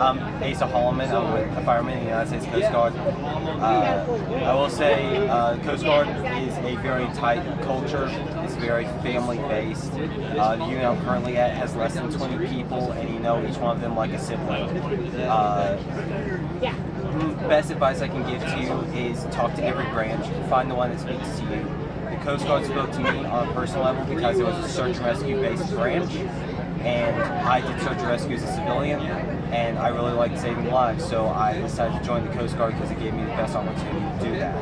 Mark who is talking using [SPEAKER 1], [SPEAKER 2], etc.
[SPEAKER 1] I'm Asa Holliman. I'm with a fireman in the United States Coast Guard. I will say Coast Guard is a very tight culture. It's very family-based. The unit I'm currently at has less than 20 people, and you know each one of them like a sibling. Best advice I can give to you is talk to every branch. Find the one that speaks to you. The Coast Guard spoke to me on a personal level because it was a search and rescue based branch, and I did search and rescue as a civilian, and I really liked saving lives, so I decided to join the Coast Guard because it gave me the best opportunity to do that.